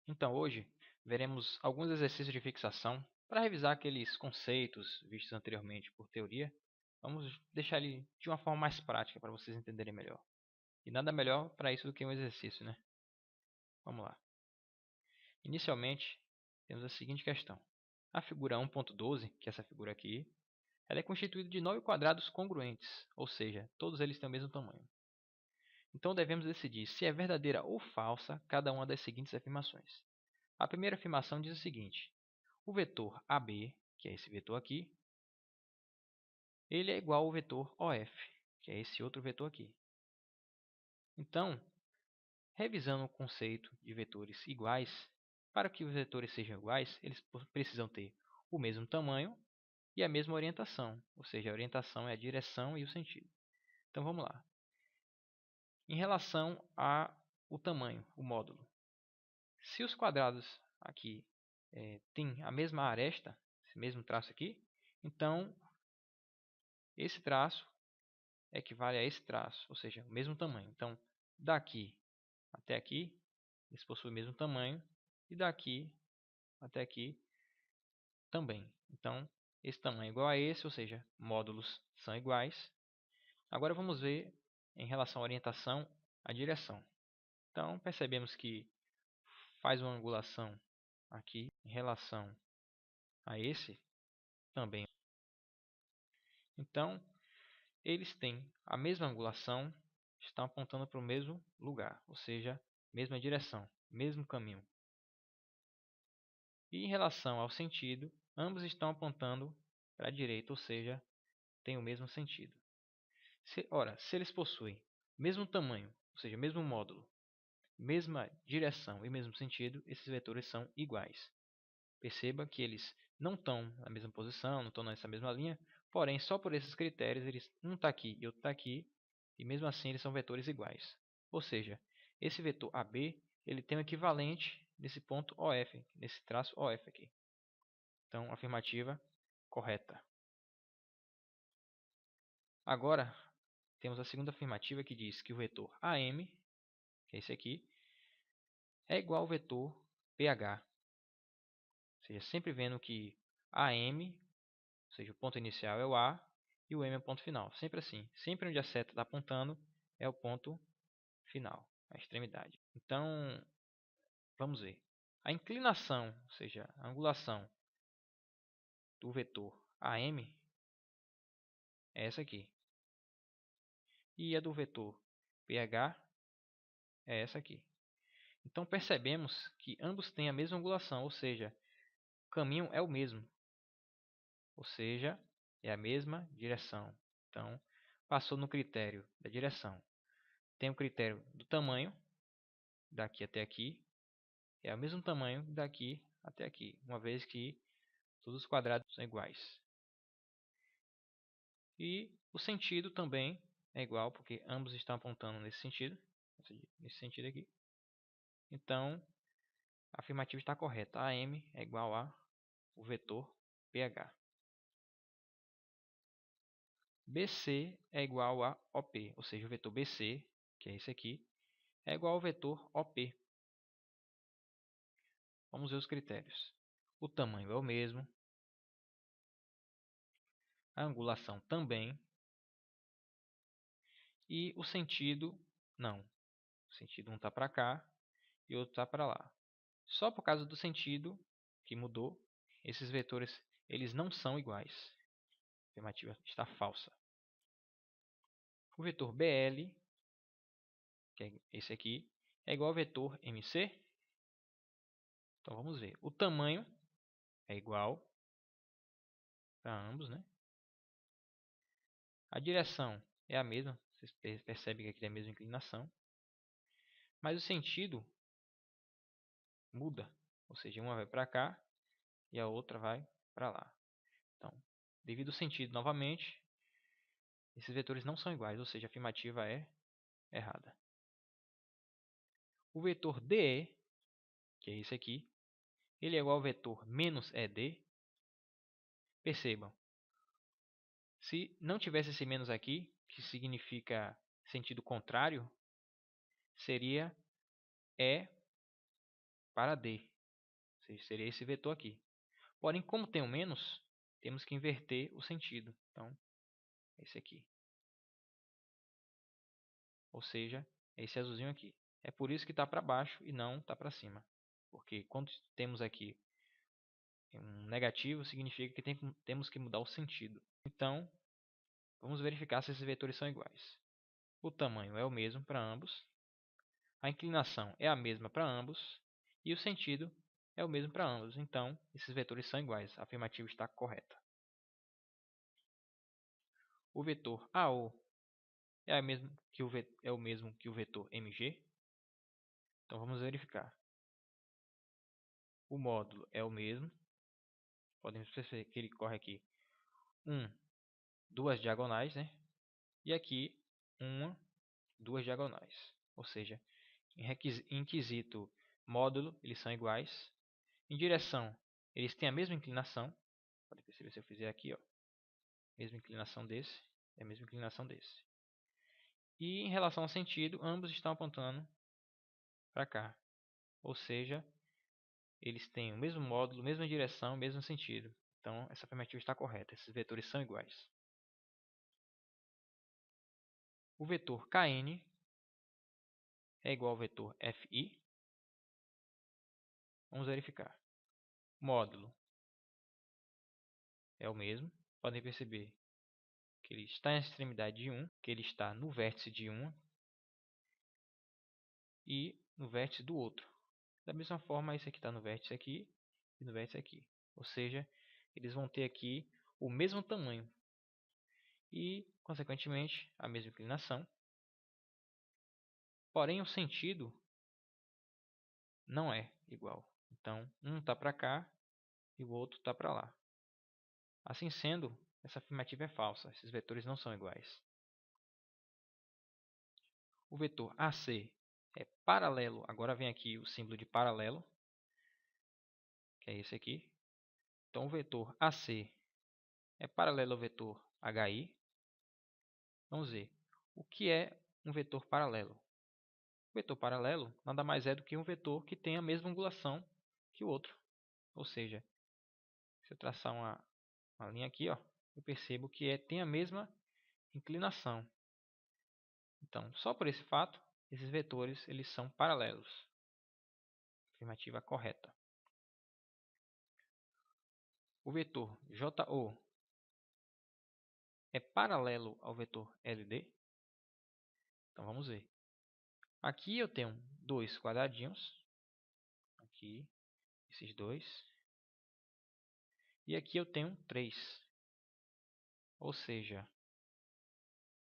Então, hoje, veremos alguns exercícios de fixação para revisar aqueles conceitos vistos anteriormente por teoria. Vamos deixar ele de uma forma mais prática para vocês entenderem melhor. E nada melhor para isso do que um exercício, né? Vamos lá. Inicialmente, temos a seguinte questão. A figura 1.12, que é essa figura aqui, ela é constituída de 9 quadrados congruentes, ou seja, todos eles têm o mesmo tamanho. Então, devemos decidir se é verdadeira ou falsa cada uma das seguintes afirmações. A primeira afirmação diz o seguinte: o vetor AB, que é esse vetor aqui, ele é igual ao vetor OF, que é esse outro vetor aqui. Então, revisando o conceito de vetores iguais, para que os vetores sejam iguais, eles precisam ter o mesmo tamanho e a mesma orientação, ou seja, a orientação é a direção e o sentido. Então vamos lá. Em relação ao tamanho, o módulo, se os quadrados aqui têm a mesma aresta, esse mesmo traço aqui, então esse traço equivale a esse traço, ou seja, o mesmo tamanho. Então, daqui até aqui, eles possuem o mesmo tamanho, e daqui até aqui também. Então, esse tamanho é igual a esse, ou seja, módulos são iguais. Agora vamos ver em relação à orientação, a direção. Então, percebemos que faz uma angulação aqui em relação a esse também. Então, eles têm a mesma angulação, estão apontando para o mesmo lugar, ou seja, mesma direção, mesmo caminho. E em relação ao sentido, ambos estão apontando para a direita, ou seja, têm o mesmo sentido. Se eles possuem o mesmo tamanho, ou seja, mesmo módulo, mesma direção e mesmo sentido, esses vetores são iguais. Perceba que eles não estão na mesma posição, não estão nessa mesma linha, porém, só por esses critérios, um está aqui e outro está aqui, e mesmo assim eles são vetores iguais. Ou seja, esse vetor AB ele tem um equivalente nesse ponto OF, nesse traço OF aqui. Então, afirmativa correta. Agora, temos a segunda afirmativa que diz que o vetor AM, que é esse aqui, é igual ao vetor PH. Ou seja, sempre vendo que AM, ou seja, o ponto inicial é o A e o M é o ponto final. Sempre assim. Sempre onde a seta está apontando é o ponto final, a extremidade. Então, vamos ver. A inclinação, ou seja, a angulação do vetor AM é essa aqui. E a do vetor PH é essa aqui. Então percebemos que ambos têm a mesma angulação, ou seja, o caminho é o mesmo. Ou seja, é a mesma direção. Então, passou no critério da direção. Tem o critério do tamanho, daqui até aqui. É o mesmo tamanho daqui até aqui, uma vez que todos os quadrados são iguais. E o sentido também é igual, porque ambos estão apontando nesse sentido aqui. Então, a afirmativa está correta. AM é igual a o vetor PH. BC é igual a OP, ou seja, o vetor BC, que é esse aqui, é igual ao vetor OP. Vamos ver os critérios. O tamanho é o mesmo. A angulação também. E o sentido, não. O sentido um está para cá e o outro está para lá. Só por causa do sentido que mudou, esses vetores eles não são iguais. A afirmativa está falsa. O vetor BL, que é esse aqui, é igual ao vetor MC. Então vamos ver. O tamanho é igual para ambos, né? A direção é a mesma. Vocês percebem que aqui é a mesma inclinação. Mas o sentido muda. Ou seja, uma vai para cá e a outra vai para lá. Então, devido ao sentido novamente, esses vetores não são iguais. Ou seja, a afirmativa é errada. O vetor DE, que é esse aqui, ele é igual ao vetor menos ED. Percebam, se não tivesse esse menos aqui, que significa sentido contrário, seria E para D. Ou seja, seria esse vetor aqui. Porém, como tem um menos, temos que inverter o sentido. Então, esse aqui. Ou seja, esse azulzinho aqui. É por isso que está para baixo e não está para cima. Porque quando temos aqui um negativo, significa que temos que mudar o sentido. Então, vamos verificar se esses vetores são iguais. O tamanho é o mesmo para ambos. A inclinação é a mesma para ambos. E o sentido é o mesmo para ambos. Então, esses vetores são iguais. A afirmativa está correta. O vetor AO é o mesmo que o vetor MG. Então, vamos verificar. O módulo é o mesmo. Podemos perceber que ele corre aqui duas diagonais, né? E aqui duas diagonais. Ou seja, em quesito módulo, eles são iguais. Em direção, eles têm a mesma inclinação. Pode perceber se eu fizer aqui, ó. Mesma inclinação desse, é a mesma inclinação desse. E em relação ao sentido, ambos estão apontando para cá. Ou seja, eles têm o mesmo módulo, mesma direção, mesmo sentido. Então, essa afirmativa está correta. Esses vetores são iguais. O vetor Kn é igual ao vetor Fi. Vamos verificar. Módulo é o mesmo. Podem perceber que ele está na extremidade de 1, que ele está no vértice de um e no vértice do outro. Da mesma forma, esse aqui está no vértice aqui e no vértice aqui. Ou seja, eles vão ter aqui o mesmo tamanho e, consequentemente, a mesma inclinação. Porém, o sentido não é igual. Então, um está para cá e o outro está para lá. Assim sendo, essa afirmativa é falsa. Esses vetores não são iguais. O vetor AC é paralelo. Agora vem aqui o símbolo de paralelo, que é esse aqui. Então, o vetor AC é paralelo ao vetor HI. Vamos ver. O que é um vetor paralelo? O vetor paralelo nada mais é do que um vetor que tem a mesma angulação que o outro. Ou seja, se eu traçar uma linha aqui, ó, eu percebo que tem a mesma inclinação. Então, só por esse fato, esses vetores eles são paralelos. Afirmativa correta. O vetor JO é paralelo ao vetor LD? Então vamos ver. Aqui eu tenho dois quadradinhos. Aqui, esses dois. E aqui eu tenho 3. Ou seja,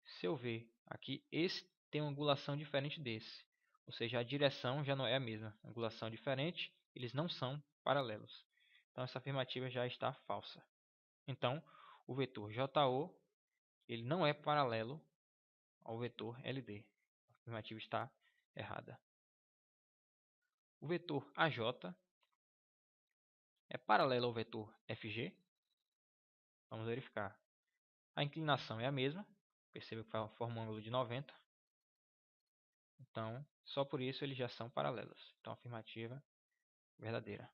se eu ver aqui, esse tem uma angulação diferente desse. Ou seja, a direção já não é a mesma. Angulação diferente, eles não são paralelos. Então essa afirmativa já está falsa. Então, o vetor JO ele não é paralelo ao vetor LD. A afirmativa está errada. O vetor AJ é paralelo ao vetor FG. Vamos verificar. A inclinação é a mesma. Perceba que forma um ângulo de 90. Então, só por isso eles já são paralelos. Então, afirmativa verdadeira.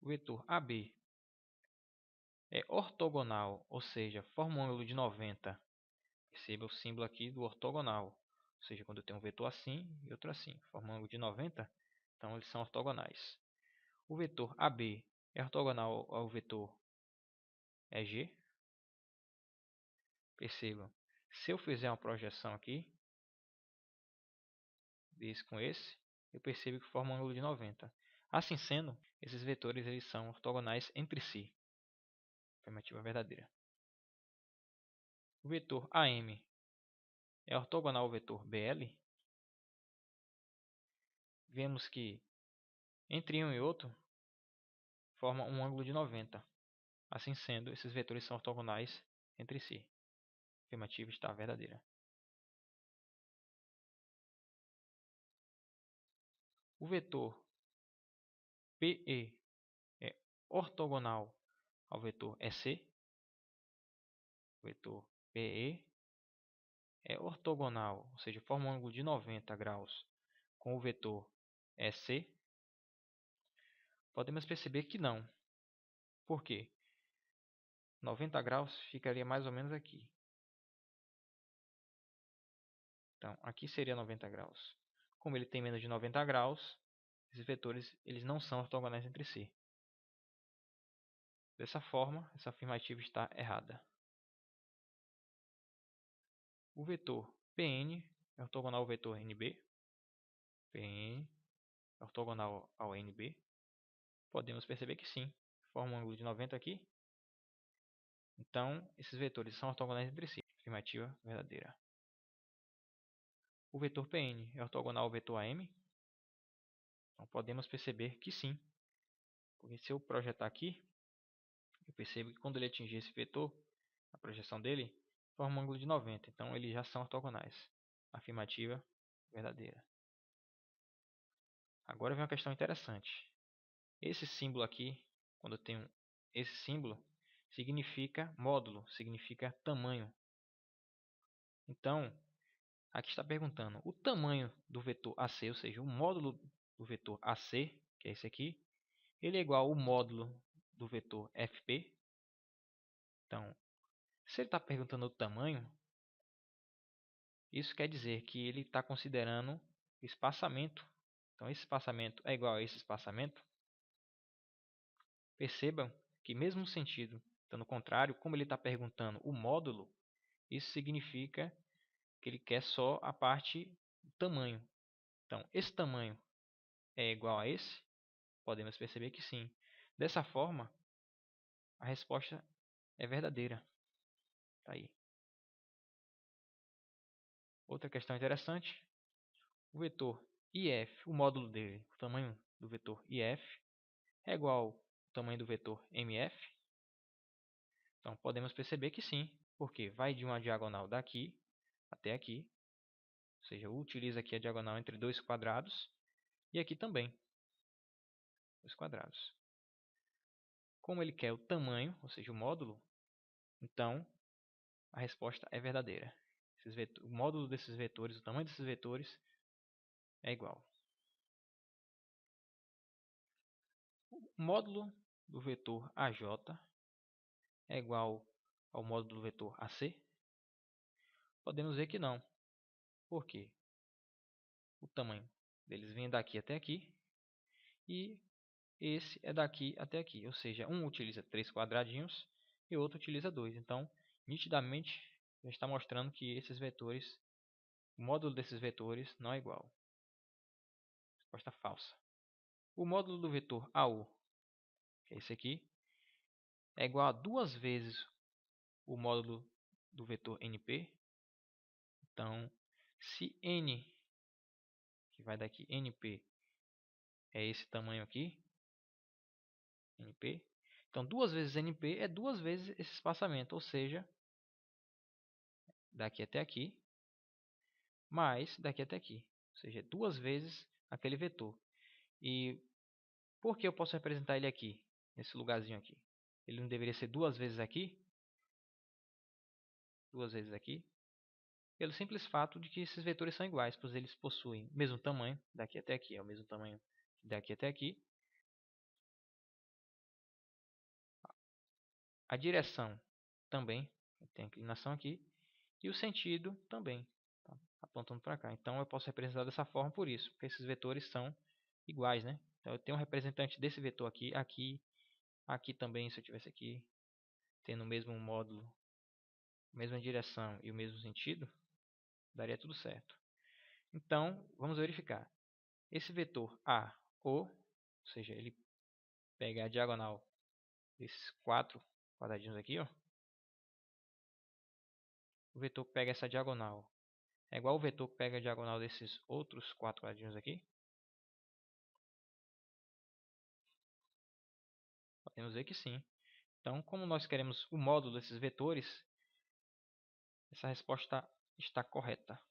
O vetor AB é ortogonal, ou seja, forma um ângulo de 90. Perceba o símbolo aqui do ortogonal. Ou seja, quando eu tenho um vetor assim e outro assim, forma um ângulo de 90, então eles são ortogonais. O vetor AB é ortogonal ao vetor EG. Percebam, se eu fizer uma projeção aqui, desse com esse, eu percebo que forma um ângulo de 90. Assim sendo, esses vetores eles são ortogonais entre si. Afirmativa verdadeira. O vetor AM é ortogonal ao vetor BL. Vemos que entre um e outro forma um ângulo de 90. Assim sendo, esses vetores são ortogonais entre si. Afirmativa está verdadeira. O vetor PE é ortogonal ao vetor EC. O vetor PE é ortogonal, ou seja, forma um ângulo de 90 graus com o vetor é C, podemos perceber que não. Por quê? 90 graus ficaria mais ou menos aqui. Então, aqui seria 90 graus. Como ele tem menos de 90 graus, esses vetores eles não são ortogonais entre si. Dessa forma, essa afirmativa está errada. O vetor Pn é ortogonal ao vetor Nb. Pn é ortogonal ao Nb. Podemos perceber que sim. Forma um ângulo de 90 aqui. Então, esses vetores são ortogonais entre si. Afirmativa verdadeira. O vetor Pn é ortogonal ao vetor Am. Então, podemos perceber que sim. Porque se eu projetar aqui, eu percebo que quando ele atingir esse vetor, a projeção dele forma um ângulo de 90. Então, eles já são ortogonais. Afirmativa verdadeira. Agora vem uma questão interessante. Esse símbolo aqui, quando eu tenho esse símbolo, significa módulo, significa tamanho. Então, aqui está perguntando o tamanho do vetor AC, ou seja, o módulo do vetor AC, que é esse aqui, ele é igual ao módulo do vetor FP. Então, se ele está perguntando o tamanho, isso quer dizer que ele está considerando o espaçamento. Então, esse espaçamento é igual a esse espaçamento. Percebam que mesmo no sentido estando contrário, como ele está perguntando o módulo, isso significa que ele quer só a parte do tamanho. Então, esse tamanho é igual a esse? Podemos perceber que sim. Dessa forma, a resposta é verdadeira. Tá aí. Outra questão interessante. O vetor IF, o módulo dele, o tamanho do vetor IF, é igual ao tamanho do vetor MF? Então, podemos perceber que sim, porque vai de uma diagonal daqui até aqui. Ou seja, utiliza aqui a diagonal entre dois quadrados. E aqui também, dois quadrados. Como ele quer o tamanho, ou seja, o módulo, então a resposta é verdadeira. O módulo desses vetores, o tamanho desses vetores é igual. O módulo do vetor AJ é igual ao módulo do vetor AC? Podemos ver que não. Por quê? O tamanho deles vem daqui até aqui e esse é daqui até aqui. Ou seja, um utiliza 3 quadradinhos e o outro utiliza 2. Então, nitidamente, já está mostrando que esses vetores, o módulo desses vetores não é igual. Resposta falsa. O módulo do vetor AU, que é esse aqui, é igual a 2 vezes o módulo do vetor NP. Então, se N, que vai daqui, NP, é esse tamanho aqui, NP. Então, 2 vezes NP é 2 vezes esse espaçamento, ou seja, daqui até aqui, mais daqui até aqui. Ou seja, 2 vezes aquele vetor. E por que eu posso representar ele aqui, nesse lugarzinho aqui? Ele não deveria ser 2 vezes aqui? 2 vezes aqui? Pelo simples fato de que esses vetores são iguais, pois eles possuem o mesmo tamanho, daqui até aqui é o mesmo tamanho daqui até aqui. A direção também, tem a inclinação aqui, e o sentido também, tá? Apontando para cá. Então eu posso representar dessa forma por isso, porque esses vetores são iguais, né? Então eu tenho um representante desse vetor aqui, aqui também, se eu tivesse aqui, tendo o mesmo módulo, mesma direção e o mesmo sentido, daria tudo certo. Então, vamos verificar. Esse vetor ou seja, ele pega a diagonal desses 4 quadradinhos aqui, ó. O vetor que pega essa diagonal é igual ao vetor que pega a diagonal desses outros 4 quadradinhos aqui. Podemos ver que sim. Então, como nós queremos o módulo desses vetores, essa resposta está correta.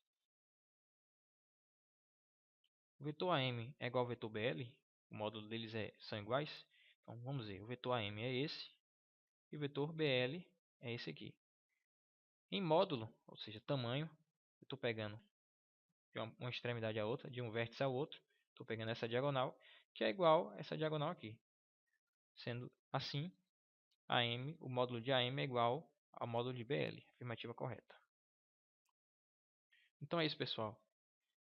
O vetor AM é igual ao vetor BL, o módulo deles são iguais. Então, vamos ver, o vetor AM é esse e o vetor BL é esse aqui. Em módulo, ou seja, tamanho, eu estou pegando de uma extremidade à outra, de um vértice ao outro, Estou pegando essa diagonal, que é igual a essa diagonal aqui. Sendo assim, AM, o módulo de AM é igual ao módulo de BL. Afirmativa correta. Então é isso, pessoal.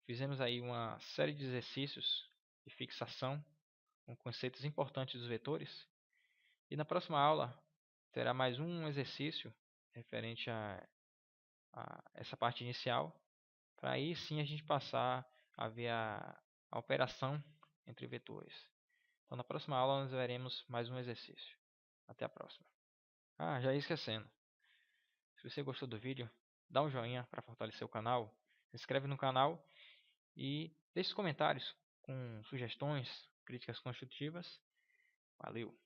Fizemos aí uma série de exercícios de fixação com conceitos importantes dos vetores. E na próxima aula terá mais um exercício referente a essa parte inicial, para aí sim a gente passar a ver a operação entre vetores. Então na próxima aula nós veremos mais um exercício. Até a próxima. Ah, já ia esquecendo. Se você gostou do vídeo, dá um joinha para fortalecer o canal, se inscreve no canal e deixe comentários com sugestões, críticas construtivas. Valeu!